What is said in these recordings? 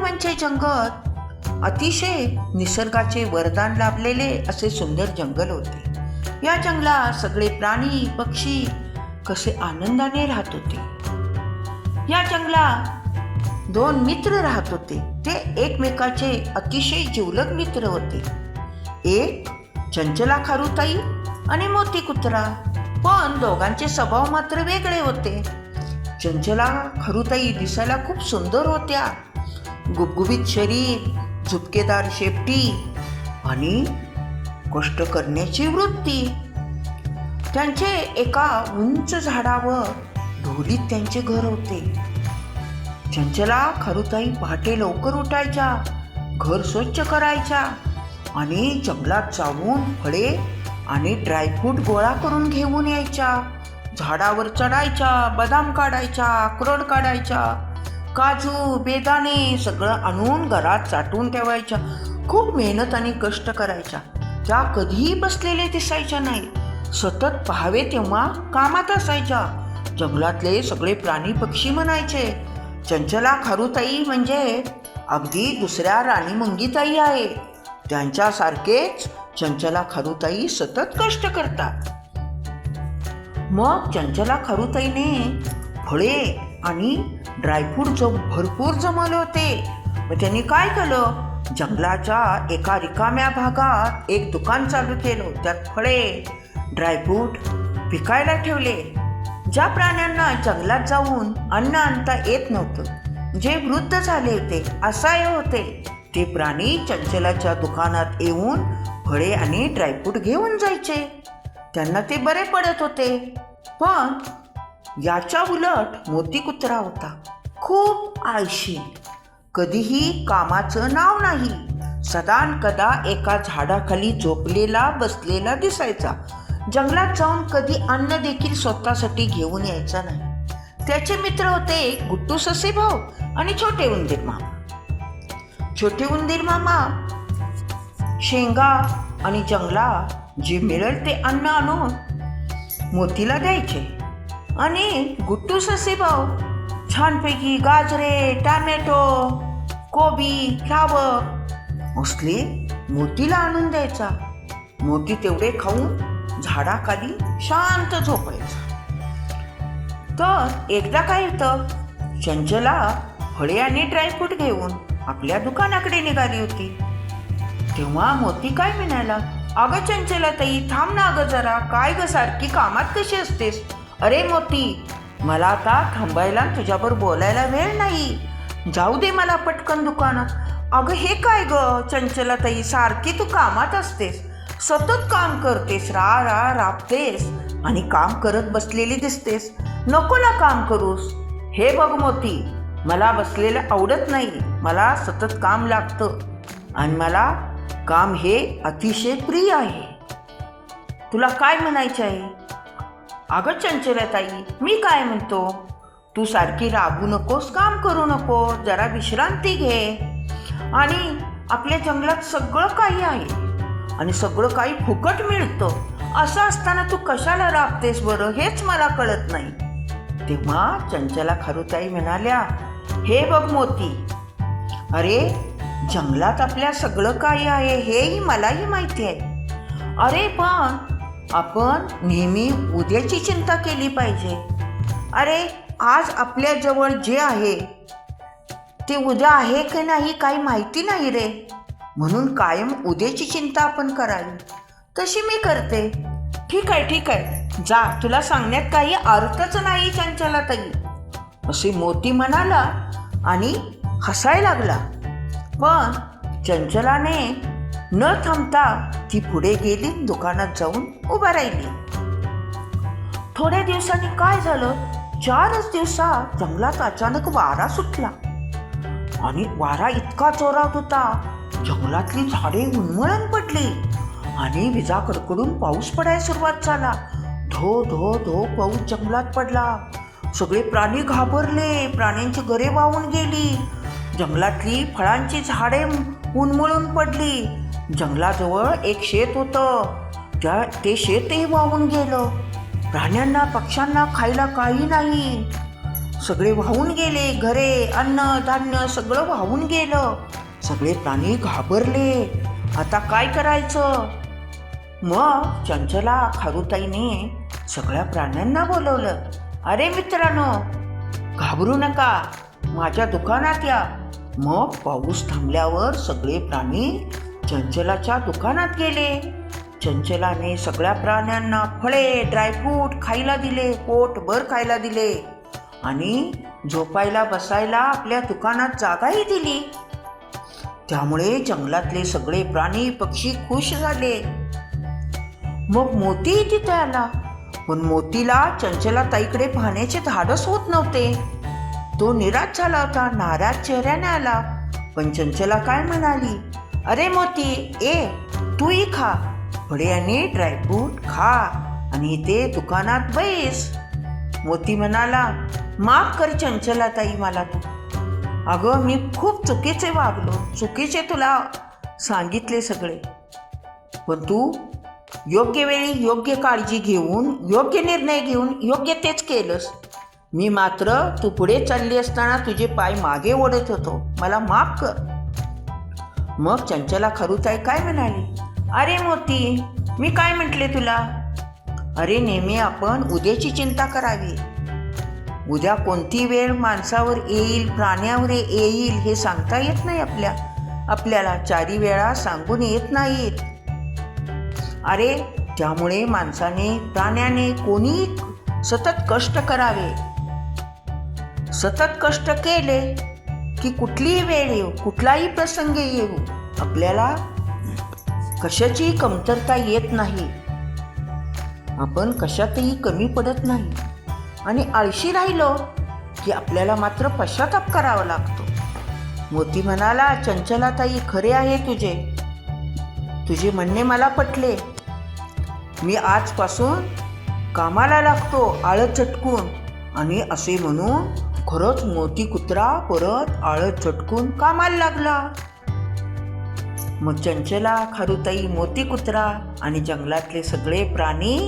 म्हणजे जंगल अतिशय निसर्गाचे वरदान लाभलेले असे सुंदर जंगल होते. या जंगलात सगळे प्राणी पक्षी कसे आनंदाने राहत होते. या जंगलात 2 मित्र राहत होते. ते एकमेकाचे अतिशय जिवलग मित्र होते. एक चंचला खारुताई आणि मोती कुत्रा. पण दोघांचे स्वभाव मात्र वेगळे होते. चंचला खारुताई दिसायला खूप सुंदर होत्या. गुबगुबीत शरीर, झुपकेदार शेपटी आणि कष्ट करण्याची वृत्ती. त्यांचे एका उंच झाडावर ढोलीत त्यांचे घर होते. चंचला खारुताई पहाटे लवकर उठायच्या, घर स्वच्छ करायच्या आणि जंगलात जाऊन फळे आणि ड्रायफ्रूट गोळा करून घेऊन यायच्या. झाडावर चढायच्या, बदाम काढायच्या, अक्रोड काढायच्या, काजू बेदाणे सगळं आणून घरात साठवून ठेवायच्या. खूप मेहनत आणि कष्ट करायच्या. त्या कधीही बसलेले दिसायच्या नाही. सतत पाहावे तेव्हा कामात असायच्या. जंगलातले सगळे प्राणी पक्षी म्हणायचे, चंचला खारुताई म्हणजे अगदी दुसऱ्या राणी मंगीताई आहे. त्यांच्यासारखेच चंचला खारुताई सतत कष्ट करतात. मग चंचला खारुताईने फळे आणि ड्रायफ्रूट भरपूर जमवले होते. मग त्यांनी काय केलं, जंगलाच्या एका रिकाम्या भागात एक दुकान चालू केलं. त्यात फळे ड्रायफ्रूट विकायला ठेवले. ज्या प्राण्यांना जंगलात जाऊन अन्न आणता येत नव्हतं, जे वृद्ध झाले होते, असहाय्य होते, ते प्राणी चंचलाच्या दुकानात येऊन फळे आणि ड्रायफ्रूट घेऊन जायचे. त्यांना ते बरे पडत होते. पण याच्या उलट मोती कुत्रा होता. खूप आळशी, कधीही कामाचं नाव नाही. सदानकदा एका झाडाखाली झोपलेला बसलेला दिसायचा. जंगलात जाऊन कधी अन्न देखील स्वतःसाठी घेऊन यायचा नाही. त्याचे मित्र होते गुट्टू ससे भाऊ आणि छोटे उंदीर मामा. छोटे उंदीर मामा शेंगा आणि जंगलात जे मिळेल ते अन्न आणून मोतीला द्यायचे आणि गुट्टू ससे भाऊ छानपैकी गाजरे, टॅमॅटो, कोबी, फ्लावर असले मोतीला आणून द्यायचा. मोती तेवढे खाऊन झाडाखाली शांत झोपायचा. तर एकदा काय होतं, चंचला फळे आणि ड्रायफ्रूट घेऊन आपल्या दुकानाकडे निघाली होती. तेव्हा मोती काय म्हणाला, अगं चंचला ताई, थांब ना अगं जरा. काय ग सारखी कामात कशी असतेस? अरे मोती, मला आता थांबायला तुझ्याबरोबर बोलायला वेळ नाही. जाऊ दे मला पटकन दुकानात. अगं हे काय ग चंचला ताई, सारखी तू कामात असतेस, सतत काम करतेस, राबतेस आणि काम करत बसलेली दिसतेस. नको ना काम करूस. हे बघ मोती, मला बसलेलं आवडत नाही. मला सतत काम लागतं आणि मला काम हे अतिशय प्रिय आहे. तुला काय म्हणायचं आहे? अगं चंचला ताई, मी काय म्हणतो, तू सारखी राबू नकोस, काम करू नको, जरा विश्रांती घे. आणि आपल्या जंगलात सगळं काही आहे आणि सगळं काही फुकट मिळतं. असं असताना तू कशाला राबतेस बरं, हेच मला कळत नाही. तेव्हा चंचला खारुताई म्हणाल्या, हे बघ मोती, अरे जंगलात आपल्या सगळं काही आहे हेही मलाही माहिती आहे. अरे पण आपण नेहमी उद्याची चिंता केली पाहिजे. अरे आज आपल्याजवळ जे आहे ते उद्या आहे की नाही काही माहिती नाही रे. म्हणून कायम उद्याची चिंता आपण करावी. तशी मी करते. ठीक आहे, जा, तुला सांगण्यात काही अर्थच नाही चंचला ताई, असे मोती म्हणाला आणि हसायला लागला. पण चंचलाने न थांबता ती पुढे गेली, दुकानात जाऊन उभा राहिली. थोड्या दिवसांनी काय झालं, 4च दिवसात जंगलात अचानक वारा सुटला आणि वारा इतका जोरात होता, जंगलातली झाडे उन्मळून पडली आणि विजा कडकडून पाऊस पडायला सुरुवात झाला. धो धो धो पाऊस जंगलात पडला. सगळे प्राणी घाबरले. प्राण्यांची घरे वाहून गेली. जंगलातली फळांची झाडे उन्मळून पडली. जंगलाजवळ एक शेत होतं, ते शेतही वाहून गेलं. प्राण्यांना पक्ष्यांना खायला काही नाही. सगळे वाहून गेले. घरे, अन्न धान्य सगळं वाहून गेलं. सगळे प्राणी घाबरले. आता काय करायचं? मग चंचला खारुताईने सगळ्या प्राण्यांना बोलवलं. अरे मित्रांनो, घाबरू नका, माझ्या दुकानात या. मग पाऊस थांबल्यावर सगळे प्राणी चंचलाच्या दुकानात गेले. चंचलाने सगळ्या प्राण्यांना फळे, ड्रायफ्रूट खायला दिले, पोटभर खायला दिले आणि झोपायला बसायला आपल्या दुकानात जागाही दिली. त्यामुळे जंगलातले सगळे प्राणी पक्षी खुश झाले. मग मोतीही तिथे आला, पण मोतीला चंचला ताईकडे पाहण्याचे धाडस होत नव्हते. तो निराश झाला होता, नाराज चेहऱ्याने आला. पण चंचला काय म्हणाली, अरे मोती, तूही खा फळे आणि ड्रायफ्रूट खा आणि इथे दुकानात बैस. मोती म्हणाला, माफ कर चंचला ताई मला तू. अगं, मी खूप चुकीचे वागलो, चुकीचे तुला सांगितले सगळे. पण तू योग्य वेळी योग्य काळजी घेऊन, योग्य निर्णय घेऊन योग्य तेच केलंस. मी मात्र तू पुढे चालली असताना तुझे पाय मागे ओढत होतो, मला माफ कर. मग चंचला खारुताई काय म्हणाली, अरे मोती, मी काय म्हटले तुला? अरे नेहमी आपण उद्याची चिंता करावी. उद्या कोणती वेळ माणसावर येईल, प्राण्यावर येईल हे सांगता येत नाही. आपल्याला चारी वेळा सांगून येत नाहीत. अरे त्यामुळे माणसाने, प्राण्याने, कोणी सतत कष्ट करावे. सतत कष्ट केले की कुठलीही वेळ येऊ, कुठलाही प्रसंग येऊ, आपल्याला कशाची कमतरता येत नाही. आपण कशातही कमी पडत नाही. आणि आळशी राहिलो की आपल्याला मात्र पश्चाताप करावा लागतो. मोती म्हणाला, चंचलाताई, खरे आहे तुझे म्हणणे मला पटले. मी आजपासून कामाला लागतो आळत झटकून. आणि असे म्हणून खरंच मोती कुत्रा परत आळत झटकून कामाला लागला. मग चंचला, खारुताई, मोती कुत्रा आणि जंगलातले सगळे प्राणी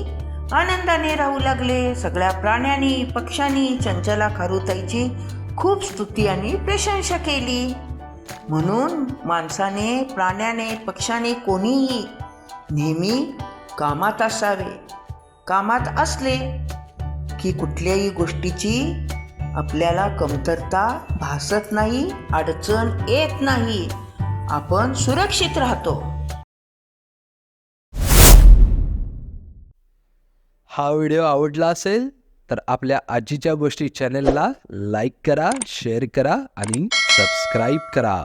आनंदाने राहू लागले. सगळ्या प्राण्यांनी, पक्ष्यांनी चंचला खारुताईची खूप स्तुती आणि प्रशंसा केली. म्हणून माणसाने, प्राण्याने, पक्ष्याने, कोणीही नेहमी कामात असावे. कामात असले की कुठल्याही गोष्टीची आपल्याला कमतरता भासत नाही, अडचण येत नाही, आपण सुरक्षित राहतो. हा व्हिडिओ आवडला असेल तर आपल्या आजीच्या गोष्टी चॅनलला लाईक करा, शेअर करा आणि सबस्क्राईब करा.